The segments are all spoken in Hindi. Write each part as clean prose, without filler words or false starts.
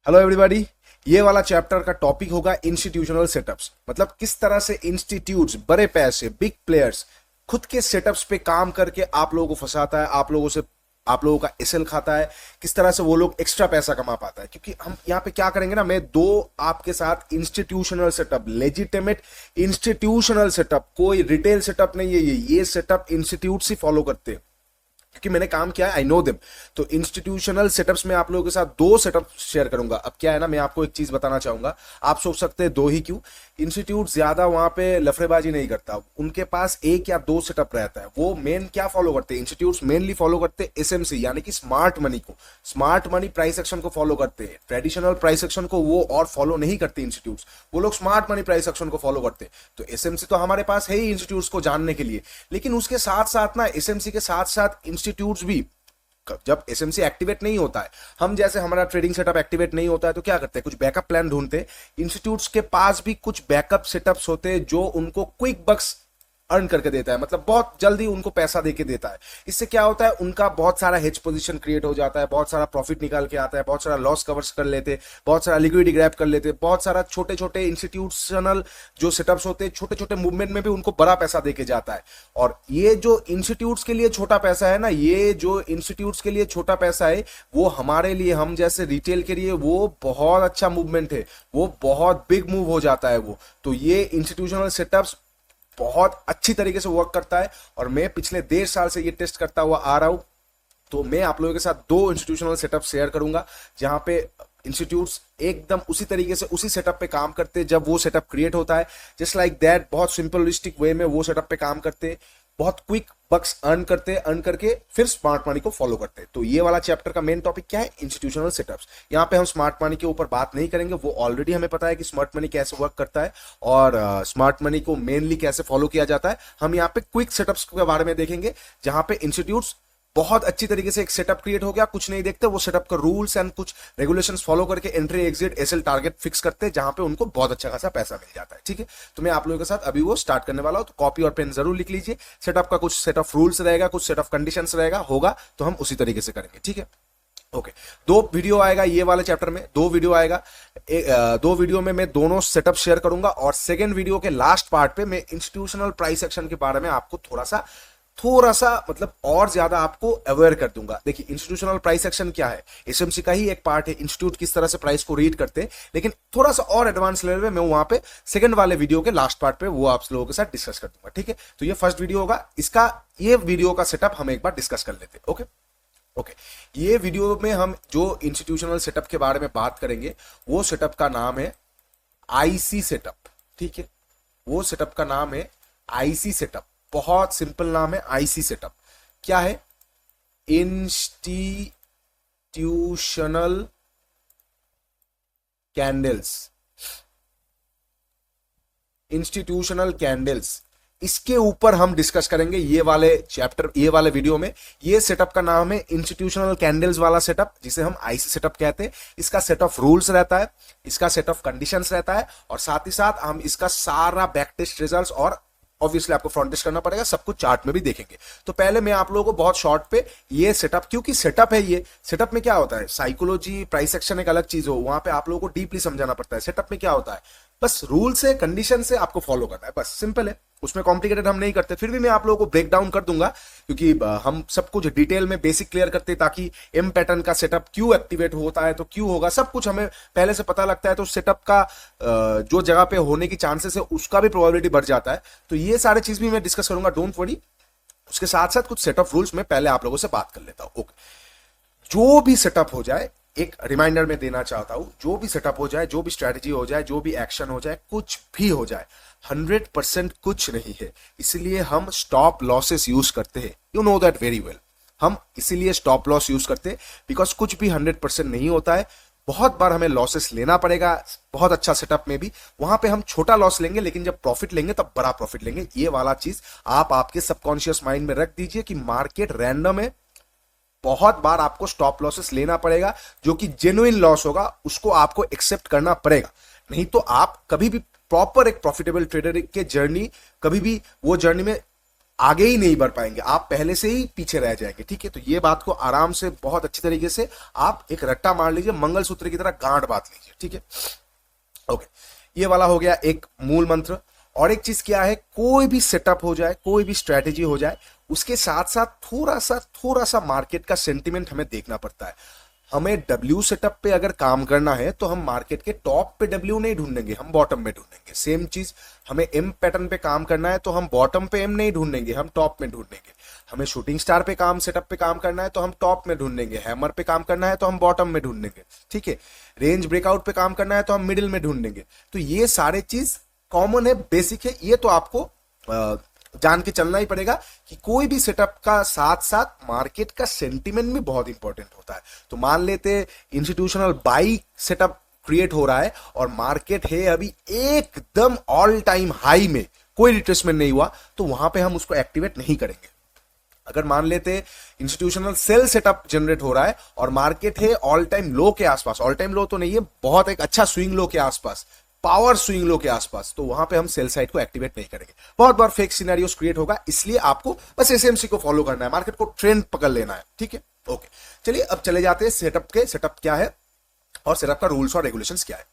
Hello everybody. ये वाला चैप्टर का टॉपिक होगा इंस्टीट्यूशनल सेटअप्स। मतलब किस तरह से इंस्टीट्यूट्स, बड़े पैसे, बिग प्लेयर्स खुद के सेटअप्स पे काम करके आप लोगों को फंसाता है, आप लोगों का एसएल खाता है। किस तरह से वो लोग एक्स्ट्रा पैसा कमा पाता है। क्योंकि हम यहाँ पे क्या करेंगे ना, मैं दो आपके साथ institutional setup, legitimate institutional setup, कोई रिटेल सेटअप नहीं है ये सेटअप इंस्टीट्यूट ही फॉलो करते हैं क्योंकि मैंने काम किया है, आई नो देम। तो इंस्टीट्यूशनल सेटअप्स में आप लोगों के साथ दो सेटअप शेयर करूंगा। अब क्या है ना, मैं आपको एक चीज बताना चाहूंगा। आप सोच सकते हैं दो ही क्यों, इंस्टीट्यूट ज्यादा वहां पे लफड़ेबाजी नहीं करता, उनके पास एक या दो सेटअप रहता है। वो मेन क्या फॉलो करते हैं, इंस्टीट्यूट मेनली फॉलो करते हैं एसएमसी यानी कि स्मार्ट मनी को, स्मार्ट मनी प्राइस एक्शन को फॉलो करते हैं। ट्रेडिशनल प्राइस एक्शन को वो और फॉलो नहीं करते इंस्टीट्यूट, वो लोग स्मार्ट मनी प्राइस एक्शन को फॉलो करते हैं। तो एसएमसी तो हमारे पास है ही इंस्टीट्यूट को जानने के लिए, लेकिन उसके साथ साथ ना, एसएमसी के साथ साथ इंस्टीट्यूट्स भी, जब एसएमसी एक्टिवेट नहीं होता है, हम जैसे हमारा ट्रेडिंग सेटअप एक्टिवेट नहीं होता है तो क्या करते हैं, कुछ बैकअप प्लान ढूंढते हैं। इंस्टीट्यूट्स के पास भी कुछ बैकअप सेटअप्स होते हैं जो उनको क्विक बक्स अर्न करके देता है, मतलब बहुत जल्दी उनको पैसा देके देता है। इससे क्या होता है, उनका बहुत सारा हेज पोजीशन क्रिएट हो जाता है, बहुत सारा प्रॉफिट निकाल के आता है, बहुत सारा लॉस कवर्स कर लेते, बहुत सारा लिक्विडिटी ग्रैब कर लेते, बहुत सारा छोटे छोटे इंस्टीट्यूशनल जो सेटअप्स होते हैं, छोटे छोटे मूवमेंट में भी उनको बड़ा पैसा देके जाता है। और ये जो इंस्टीट्यूट्स के लिए छोटा पैसा है ना, ये जो इंस्टीट्यूट्स के लिए छोटा पैसा है, वो हमारे लिए, हम जैसे रिटेल के लिए वो बहुत अच्छा मूवमेंट है, वो बहुत बिग मूव हो जाता है वो। तो ये इंस्टीट्यूशनल सेटअप्स बहुत अच्छी तरीके से वर्क करता है और मैं पिछले 1.5 साल से ये टेस्ट करता हुआ आ रहा हूं। तो मैं आप लोगों के साथ दो इंस्टीट्यूशनल सेटअप शेयर करूंगा जहां पे इंस्टीट्यूट्स एकदम उसी तरीके से उसी सेटअप पे काम करते हैं जब वो सेटअप क्रिएट होता है, जस्ट लाइक दैट, बहुत सिंपलिस्टिक वे में वो सेटअप पे काम करते हैं, बहुत क्विक बक्स अर्न करके फिर स्मार्ट मनी को फॉलो करते हैं। तो ये वाला चैप्टर का मेन टॉपिक क्या है, इंस्टीट्यूशनल सेटअप्स। यहाँ पे हम स्मार्ट मनी के ऊपर बात नहीं करेंगे, वो ऑलरेडी हमें पता है कि स्मार्ट मनी कैसे वर्क करता है और स्मार्ट मनी को मेनली कैसे फॉलो किया जाता है। हम यहाँ पे क्विक सेटअप्स के बारे में देखेंगे जहां पे इंस्टीट्यूट्स बहुत अच्छी तरीके से एक सेटअप क्रिएट हो गया, कुछ नहीं देखते, वो सेटअप का रूल्स एंड कुछ रेगुलेशंस फॉलो करके entry exit SL target fix करते हैं जहां पे उनको बहुत अच्छा खासा पैसा मिल जाता है। ठीक है, तो मैं आप लोगों के साथ अभी वो स्टार्ट करने वाला हूं, तो कॉपी और पेन जरूर लिख लीजिए। सेटअप का कुछ सेट ऑफ रूल्स रहेगा, कुछ सेट ऑफ कंडीशंस रहेगा, होगा तो हम उसी तरीके से करेंगे। ठीक है, ओके। दो वीडियो आएगा ये वाले चैप्टर में, दो वीडियो आएगा। दो वीडियो में मैं दोनों सेटअप शेयर करूंगा और सेकेंड वीडियो के लास्ट पार्ट पे मैं इंस्टीट्यूशनल प्राइस एक्शन के बारे में आपको थोड़ा सा मतलब और ज्यादा आपको अवेयर कर दूंगा। देखिए, इंस्टीट्यूशनल प्राइस एक्शन क्या है, एसएमसी का ही एक पार्ट है, इंस्टीट्यूट किस तरह से प्राइस को रीड करते हैं, लेकिन थोड़ा सा और एडवांस लेवल में मैं वहां पे सेकंड वाले वीडियो के लास्ट पार्ट पे वो आप लोगों के साथ डिस्कस कर दूंगा। ठीक है, तो ये फर्स्ट वीडियो होगा, इसका ये वीडियो का सेटअप हम एक बार डिस्कस कर लेते हैं। ओके ओके, ये वीडियो में हम जो इंस्टीट्यूशनल सेटअप के बारे में बात करेंगे वो सेटअप का नाम है आईसी सेटअप। ठीक है, वो सेटअप का नाम है आईसी सेटअप, बहुत सिंपल नाम है आईसी सेटअप। क्या है, इंस्टीट्यूशनल कैंडल्स, इंस्टीट्यूशनल कैंडल्स, इसके ऊपर हम डिस्कस करेंगे ये वाले चैप्टर, ये वाले वीडियो में। ये सेटअप का नाम है इंस्टीट्यूशनल कैंडल्स वाला सेटअप, जिसे हम आईसी सेटअप कहते हैं। इसका सेट ऑफ रूल्स रहता है, इसका सेट ऑफ कंडीशंस रहता है और साथ ही साथ हम इसका सारा बैक टेस्ट रिजल्ट्स और ऑब्वियसली आपको फ्रंट टेस्ट करना पड़ेगा, सब कुछ चार्ट में भी देखेंगे। तो पहले मैं आप लोगों को बहुत शॉर्ट पे ये सेटअप, क्योंकि सेटअप है, ये सेटअप में क्या होता है, साइकोलॉजी प्राइस एक्शन एक अलग चीज हो, वहां पे आप लोगों को डीपली समझाना पड़ता है। सेटअप में क्या होता है, बस रूल से, कंडीशन से आपको फॉलो करना है, बस सिंपल है, उसमें कॉम्प्लिकेटेड हम नहीं करते। फिर भी मैं आप लोगों को ब्रेक डाउन कर दूंगा क्योंकि हम सब कुछ डिटेल में बेसिक क्लियर करते हैं, ताकि एम पैटर्न का सेटअप क्यों एक्टिवेट होता है, तो क्यों होगा, सब कुछ हमें पहले से पता लगता है। तो सेटअप का जो जगह पे होने की चांसेस है उसका भी प्रोबेबिलिटी बढ़ जाता है। तो ये सारे चीज भी मैं डिस्कस करूंगा, डोंट वरी। उसके साथ साथ कुछ सेट ऑफ रूल्स में पहले आप लोगों से बात कर लेता हूं। ओके, जो भी सेटअप हो जाए, एक रिमाइंडर में देना चाहता हूं, जो भी सेटअप हो जाए, जो भी स्ट्रेटजी हो जाए, जो भी एक्शन हो जाए, कुछ भी हो जाए, 100% कुछ नहीं है। इसलिए हम स्टॉप लॉसेस यूज करते हैं, you know that very well. हम इसीलिए स्टॉप लॉस यूज करते हैं बिकॉज कुछ भी 100% नहीं होता है। बहुत बार हमें लॉसेस लेना पड़ेगा, बहुत अच्छा सेटअप में भी वहां पे हम छोटा लॉस लेंगे, लेकिन जब प्रॉफिट लेंगे तब बड़ा प्रॉफिट लेंगे। ये वाला चीज आप आपके सबकॉन्शियस माइंड में रख दीजिए कि मार्केट रैंडम है, बहुत बार आपको स्टॉप लॉसेस लेना पड़ेगा, जो कि जेन्युइन लॉस होगा उसको आपको एक्सेप्ट करना पड़ेगा। नहीं तो आप कभी भी प्रॉपर एक प्रॉफिटेबल ट्रेडर के जर्नी, कभी भी वो जर्नी में आगे ही नहीं बढ़ पाएंगे, आप पहले से ही पीछे रह जाएंगे। ठीक है, तो ये बात को आराम से बहुत अच्छी तरीके से आप एक रट्टा मार लीजिए, मंगलसूत्र की तरह गांठ बांध लीजिए। ठीक है, ओके, ये वाला हो गया एक मूल मंत्र। और एक चीज क्या है, कोई भी सेटअप हो जाए, कोई भी स्ट्रेटेजी हो जाए, उसके साथ साथ थोड़ा सा मार्केट का सेंटिमेंट हमें देखना पड़ता है। हमें डब्ल्यू सेटअप पे अगर काम करना है तो हम मार्केट के टॉप पे डब्ल्यू नहीं ढूंढेंगे, हम बॉटम में ढूंढेंगे। सेम चीज, हमें एम पैटर्न पे काम करना है तो हम बॉटम पे एम नहीं ढूंढेंगे, हम टॉप में ढूंढेंगे। हमें शूटिंग स्टार पे काम सेटअप पे काम करना है तो हम टॉप में ढूंढेंगे। हैमर पे काम करना है तो हम बॉटम में ढूंढेंगे। ठीक है, रेंज ब्रेकआउट पे काम करना है तो हम मिडिल में ढूंढेंगे। तो ये सारे चीज कॉमन है, बेसिक है, ये तो आपको जान के चलना ही पड़ेगा कि कोई भी सेटअप का साथ साथ मार्केट का सेंटिमेंट भी बहुत इंपॉर्टेंट होता है। तो मान लेते इंस्टीट्यूशनल बाई सेटअप क्रिएट हो रहा है और मार्केट है अभी एकदम ऑल टाइम हाई में, कोई रिट्रेसमेंट नहीं हुआ, तो वहां पे हम उसको एक्टिवेट नहीं करेंगे। अगर मान लेते इंस्टीट्यूशनल सेल सेटअप जनरेट हो रहा है और मार्केट है ऑल टाइम लो के आसपास, ऑल टाइम लो तो नहीं है, बहुत एक अच्छा स्विंग लो के आसपास, पावर स्विंग लो के आसपास, तो वहां पे हम सेल साइड को एक्टिवेट नहीं करेंगे। बहुत बार फेक सिनेरियोस क्रिएट होगा, इसलिए आपको बस एसएमसी को फॉलो करना है, मार्केट को ट्रेंड पकड़ लेना है। ठीक है, ओके, चलिए अब चले जाते हैं सेटअप क्या है और सेटअप का रूल्स और रेगुलेशंस क्या है।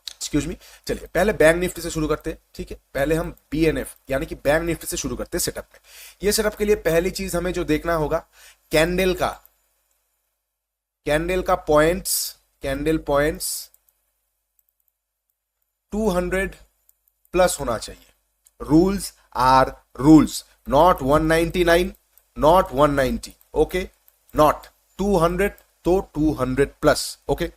एक्सक्यूज मी, चलिए पहले बैंक निफ्टी से शुरू करते हैं। ठीक है, पहले हम बीएनएफ यानी कि बैंक निफ्टी से शुरू करते हैं सेटअप में। ये सेटअप के लिए पहली चीज हमें जो देखना होगा, कैंडल पॉइंट्स 200 प्लस होना चाहिए। Rules are rules, not 199, not 190, okay, not 200 तो 200 प्लस। ओके,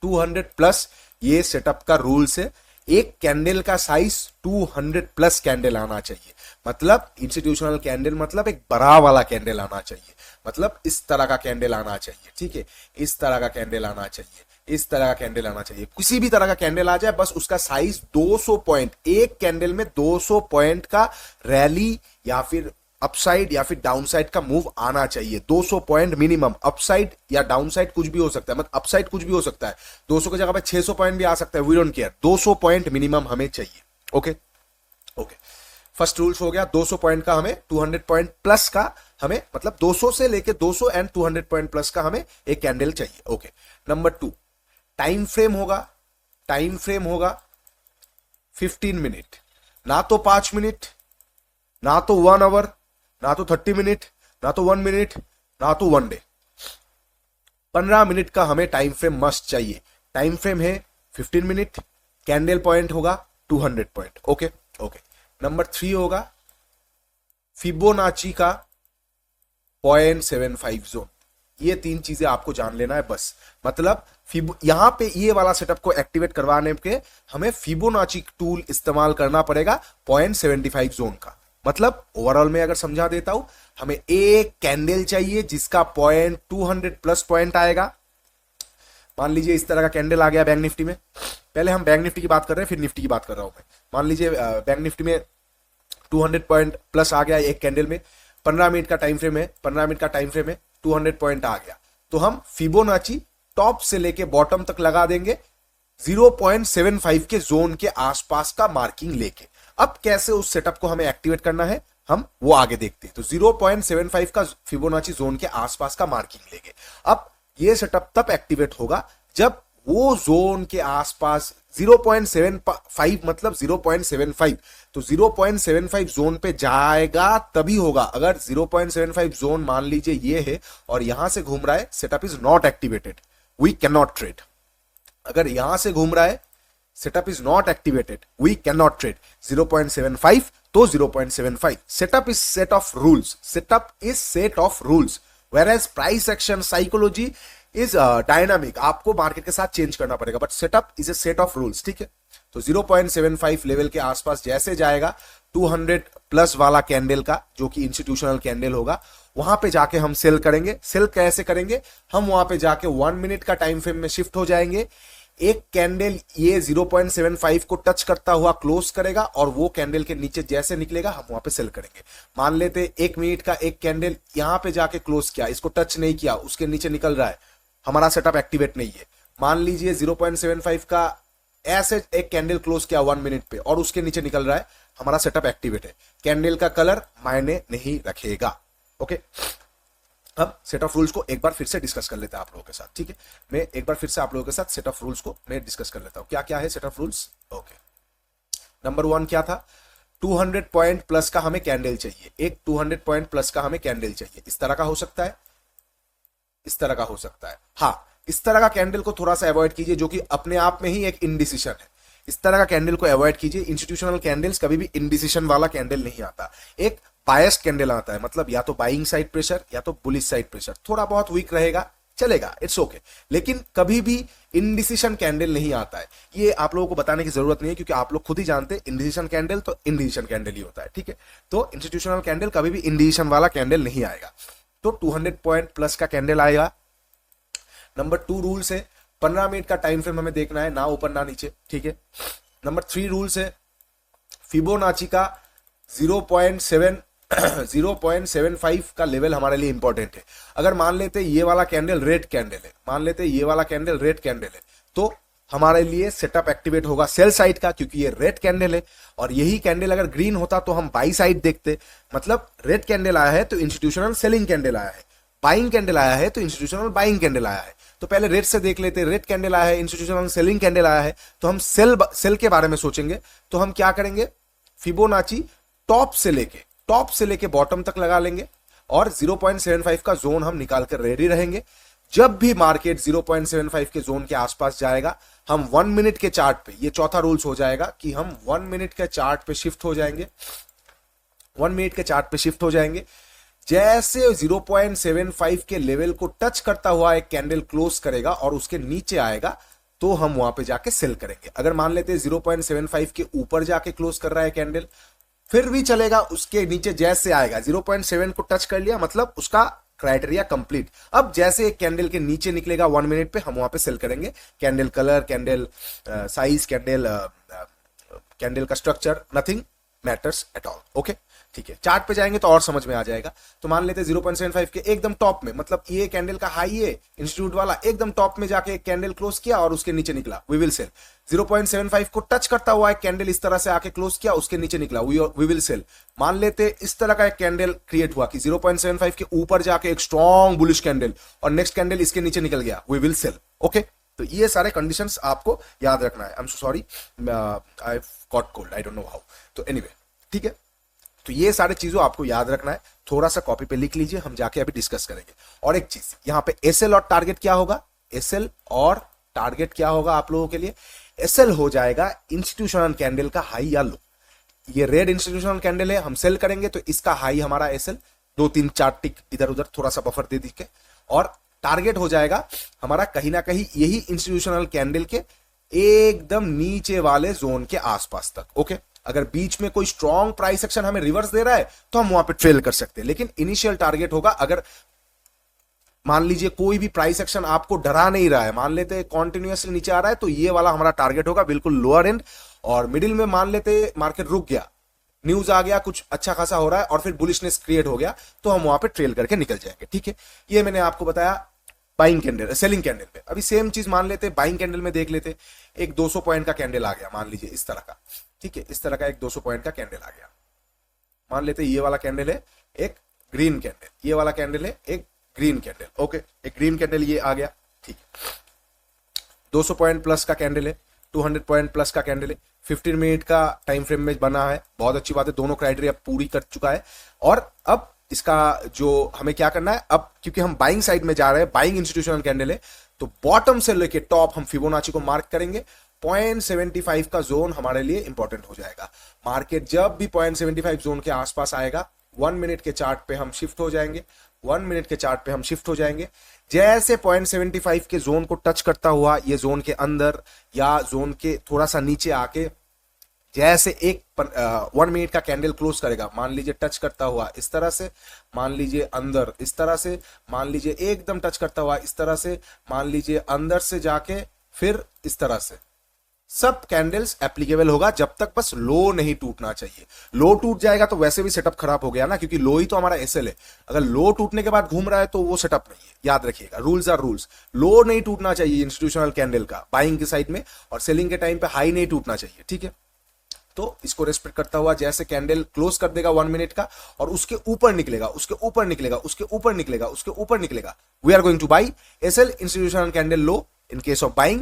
200 प्लस ये सेटअप का रूल्स है। एक कैंडल का साइज 200 प्लस कैंडल आना चाहिए, मतलब इंस्टीट्यूशनल कैंडल मतलब एक बड़ा वाला कैंडल आना चाहिए, मतलब इस तरह का कैंडल आना चाहिए। ठीक है, इस तरह का कैंडल आना चाहिए, इस तरह का कैंडल आना चाहिए, किसी भी तरह का कैंडल आ जाए, बस उसका साइज 200 पॉइंट, एक कैंडल में 200 पॉइंट का रैली या फिर अपसाइड या फिर डाउनसाइड का मूव आना चाहिए। 200 पॉइंट मिनिमम, अपसाइड या डाउनसाइड कुछ भी हो सकता है, मतलब अपसाइड कुछ भी हो सकता है, 200 की जगह पे 600 पॉइंट भी आ सकता है, we don't care, 200 point minimum हमें चाहिए। ओके ओके, फर्स्ट रूल्स हो गया 200 पॉइंट का, हमें 200 पॉइंट प्लस का, हमें मतलब 200 से लेके 200 एंड 200 पॉइंट प्लस का हमें एक कैंडल चाहिए। ओके, नंबर 2, टाइम फ्रेम होगा 15 मिनट, ना तो 5 मिनट, ना तो 1 आवर, ना तो 30 मिनट, ना तो 1 मिनट, ना तो 1 डे। 15 मिनट का हमें टाइम फ्रेम मस्ट चाहिए। टाइम फ्रेम है 15 मिनट, कैंडल पॉइंट होगा 200 पॉइंट। ओके ओके, नंबर 3 होगा फिबोनाची का 0.75 जोन। ये 3 चीजें आपको जान लेना है बस, मतलब यहां पे ये वाला सेटअप को एक्टिवेट करवाने के हमें फिबोनाची टूल इस्तेमाल करना पड़ेगा 0.75 जोन का। मतलब ओवरऑल में अगर समझा देता हूं, हमें एक कैंडल चाहिए जिसका पॉइंट 200 प्लस पॉइंट आएगा। मान लीजिए इस तरह का कैंडल आ गया बैंक निफ्टी में, पहले हम बैंक निफ्टी की बात कर रहे हैं फिर निफ्टी की बात कर रहा हूं मैं। मान लीजिए बैंक निफ्टी में 200 पॉइंट प्लस आ गया एक कैंडल में, 15 मिनट का टाइम फ्रेम है, 15 मिनट का टाइम फ्रेम है, 200 पॉइंट आ गया, तो हम फिबोनाची टॉप से लेके बॉटम तक लगा देंगे 0.75 के जोन के आसपास का मार्किंग लेके। अब कैसे उस सेटअप को हमें एक्टिवेट करना है, हम वो आगे देखते हैं। तो 0.75 का फिबोनाची जोन के आसपास का मार्किंग लेंगे। अब ये सेटअप तब एक्टिवेट होगा जब वो जोन के आसपास 0.75 मतलब 0.75, तो 0.75 जोन पे जाएगा तभी होगा। अगर 0.75 जोन मान लीजिए ये है और यहां से घूम रहा है, setup is not activated, we can not trade. अगर यहां से घूम रहा है, setup is not activated, we can not trade. 0.75 तो 0.75, setup is set of rules, setup is set of rules, where price action psychology is dynamic, आपको मार्केट के साथ चेंज करना पड़ेगा, but setup is a set of rules. ठीक है, तो 0.75 लेवल के आसपास जैसे जाएगा 200 प्लस वाला कैंडल का, जो कि इंस्टीट्यूशनल कैंडल होगा, वहां पे जाके हम सेल करेंगे। सेल कैसे करेंगे, हम वहां पे जाके 1 मिनट का टाइम फ्रेम में शिफ्ट हो जाएंगे। एक कैंडल ये 0.75 को टच करता हुआ क्लोज करेगा और वो कैंडल के नीचे जैसे निकलेगा हम वहां पे सेल करेंगे। मान लेते 1 मिनट का एक कैंडल यहां पे जाके क्लोज किया, इसको टच नहीं किया, उसके नीचे निकल रहा है, हमारा सेटअप एक्टिवेट नहीं है। मान लीजिए 0.75 का ऐसे एक कैंडल क्लोज किया 1 मिनट पे और उसके नीचे निकल रहा है, हमारा सेटअप एक्टिवेट है। कैंडल का कलर मायने नहीं रखेगा। ओके, अब सेट ऑफ रूल्स को एक बार फिर से डिस्कस कर लेते हैं आप लोगों के साथ। ठीक है, मैं एक बार फिर से आप लोगों के साथ सेट ऑफ रूल्स को मैं डिस्कस कर लेता हूं। क्या क्या है set of rules? Okay, number 1 क्या था? 200 पॉइंट प्लस का हमें कैंडल चाहिए। एक 200 पॉइंट प्लस का हमें कैंडल चाहिए। इस तरह का हो सकता है, इस तरह का हो सकता है। हाँ, इस तरह का कैंडल को थोड़ा सा अवॉइड कीजिए, जो कि अपने आप में ही एक इनडिसीजन है। इस तरह का कैंडल को अवॉइड कीजिए। इंस्टीट्यूशनल कैंडल्स कभी भी इनडिसीजन वाला कैंडल नहीं आता, एक बायस्ड कैंडल आता है। मतलब या तो बाइंग साइड प्रेशर या तो बुलिश साइड प्रेशर, थोड़ा बहुत वीक रहेगा, चलेगा, इट्स ओके, लेकिन कभी भी इनडिसीजन कैंडल नहीं आता है। ये आप लोगों को बताने की जरूरत नहीं है, क्योंकि आप लोग खुद ही जानते हैं इनडिसीजन कैंडल तो इनडिसीजन कैंडल ही होता है। ठीक है, तो इंस्टीट्यूशनल कैंडल कभी भी इनडिसीजन वाला कैंडल नहीं आएगा। तो 200 पॉइंट प्लस का कैंडल आएगा। नंबर 2 रूल्स है, 15 मिनट का टाइम फ्रेम हमें देखना है, ना ऊपर ना नीचे। ठीक है, नंबर 3 रूल्स है, फिबोनाची का 0.75 का लेवल हमारे लिए इंपॉर्टेंट है। अगर मान लेते ये वाला कैंडल रेड कैंडल है, मान लेते ये वाला कैंडल रेड कैंडल है, तो हमारे लिए सेटअप एक्टिवेट होगा सेल साइड का, क्योंकि ये रेड कैंडल है। और यही कैंडल अगर ग्रीन होता तो हम बाई साइड देखते। मतलब रेड कैंडल आया है तो इंस्टीट्यूशनल सेलिंग कैंडल आया है, बाइंग कैंडल आया है तो इंस्टीट्यूशनल बाइंग कैंडल आया है। तो पहले रेड से देख लेते, रेड कैंडल आया है, इंस्टीट्यूशनल सेलिंग कैंडल आया है, तो हम सेल के बारे में सोचेंगे। तो हम क्या करेंगे, फिबोनाची टॉप से लेके बॉटम तक लगा लेंगे और 0.75 का जोन हम निकाल कर रेडी रहेंगे। जब भी मार्केट 0.75 के जोन के आसपास जाएगा, हम 1 मिनट के चार्ट पे, ये चौथा रूल्स हो जाएगा कि हम 1 मिनट के चार्ट पे शिफ्ट हो जाएंगे। 1 मिनट के चार्ट पे शिफ्ट हो जाएंगे। जैसे 0.75 के लेवल को टच करता हुआ एक कैंडल क्लोज करेगा और उसके नीचे आएगा, तो हम वहां पे जाके सेल करेंगे। अगर मान लेते हैं 0.75 के ऊपर जाके क्लोज कर रहा है कैंडल, फिर भी चलेगा। उसके नीचे जैसे आएगा, 0.7 को टच कर लिया, मतलब उसका क्राइटेरिया कंप्लीट। अब जैसे एक कैंडल के नीचे निकलेगा 1 मिनट पे, हम वहां पे सेल करेंगे। Candle colour, candle size, candle का structure, nothing matters at all. Okay, ठीक है, चार्ट पे जाएंगे तो और समझ में आ जाएगा। तो मान लेते 0.75 के एकदम टॉप में, मतलब ये कैंडल का हाई है इंस्टीट्यूट वाला, एकदम टॉप में जाके एक कैंडल क्लोज किया और उसके नीचे निकला, वी विल सेल। 0.75 को टच करता हुआ एक कैंडल इस तरह से आके क्लोज किया, उसके नीचे निकला, वी विल सेल। मान लेते इस तरह का एक कैंडल क्रिएट हुआ कि 0.75 के ऊपर जाके एक स्ट्रॉन्ग बुलिश कैंडल और नेक्स्ट कैंडल इसके नीचे निकल गया, वी विल सेल। ओके, तो ये सारे कंडीशंस आपको याद रखना है। I am so sorry, I got cold, I don't know how. तो एनीवे, ठीक है, तो ये सारे चीजों आपको याद रखना है। थोड़ा सा कॉपी पे लिख लीजिए, हम जाके अभी डिस्कस करेंगे। और एक चीज यहां पे एसएल और टारगेट क्या होगा, एसएल और टारगेट क्या होगा आप लोगों के लिए? एसएल हो जाएगा इंस्टीट्यूशनल कैंडल का हाई या लो। ये रेड इंस्टीट्यूशनल कैंडल है, हम सेल करेंगे तो इसका हाई हमारा एसएल, 2-3-4 टिक इधर उधर थोड़ा सा बफर दे दीजिए। और टारगेट हो जाएगा हमारा कहीं ना कहीं यही इंस्टीट्यूशनल कैंडल के एकदम नीचे वाले जोन के आसपास तक। ओके, अगर बीच में कोई स्ट्रॉन्ग प्राइस एक्शन हमें रिवर्स दे रहा है तो हम वहां पे ट्रेल कर सकते हैं, लेकिन इनिशियल टारगेट होगा, अगर मान लीजिए कोई भी प्राइस एक्शन आपको डरा नहीं रहा है, मान लेते हैं कॉन्टिन्यूसली नीचे आ रहा है, तो ये वाला हमारा टारगेट होगा बिल्कुल लोअर एंड। और मिडिल में मान लेते मार्केट रुक गया, न्यूज आ गया कुछ अच्छा खासा हो रहा है और फिर बुलिशनेस क्रिएट हो गया, तो हम वहां पे ट्रेल करके निकल जाएंगे। ठीक है, ये मैंने आपको बताया बाइंग कैंडल, सेलिंग कैंडल में। अभी सेम चीज मान लेते बाइंग कैंडल में देख लेते, एक 200 पॉइंट का कैंडल आ गया मान लीजिए इस तरह का। ठीक है, इस तरह का एक 200 पॉइंट का कैंडल आ गया। मान लेते ये वाला कैंडल है एक ग्रीन कैंडल, ये वाला कैंडल है एक ग्रीन कैंडल। ओके, एक ग्रीन कैंडल ये आ गया। ठीक है, 200 पॉइंट प्लस का कैंडल है, 200 पॉइंट प्लस का कैंडल है, 15 मिनट का टाइम फ्रेम में बना है, बहुत अच्छी बात है, दोनों क्राइटेरिया पूरी कर चुका है। और अब इसका जो हमें क्या करना है, अब क्योंकि हम बाइंग साइड में जा रहे हैं, बाइंग इंस्टीट्यूशनल कैंडल है, तो बॉटम से लेके टॉप हम फिबोनाची को मार्क करेंगे। 0.75 का जोन हमारे लिए इंपॉर्टेंट हो जाएगा। मार्केट जब भी 0.75 जोन के आसपास आएगा, 1 मिनट के चार्ट पे हम शिफ्ट हो जाएंगे। 1 मिनट के चार्ट पे हम शिफ्ट हो जाएंगे। जैसे 0.75 के जोन को टच करता हुआ ये जोन के अंदर या जोन के थोड़ा सा नीचे आके जैसे एक 1 मिनट का कैंडल क्लोज करेगा, मान लीजिए टच करता हुआ इस तरह से, मान लीजिए अंदर इस तरह से, मान लीजिए एकदम टच करता हुआ इस तरह से, मान लीजिए अंदर से जाके फिर इस तरह से, सब कैंडल्स एप्लीकेबल होगा जब तक बस लो नहीं टूटना चाहिए। लो टूट जाएगा तो वैसे भी सेटअप खराब हो गया ना, क्योंकि लो ही तो हमारा एसएल है। अगर लो टूटने के बाद घूम रहा है तो वो सेटअप नहीं है, याद रखिएगा, रूल्स आर रूल्स। लो नहीं टूटना चाहिए इंस्टीट्यूशनल कैंडल का बाइंग के साइड में, और सेलिंग के टाइम पे हाई नहीं टूटना चाहिए। ठीक है, तो इसको रेस्पेक्ट करता हुआ जैसे कैंडल क्लोज कर देगा 1 मिनट का और उसके ऊपर निकलेगा, उसके ऊपर निकलेगा, उसके ऊपर निकलेगा, उसके ऊपर निकलेगा, we are going to buy SL institutional candle low in case of buying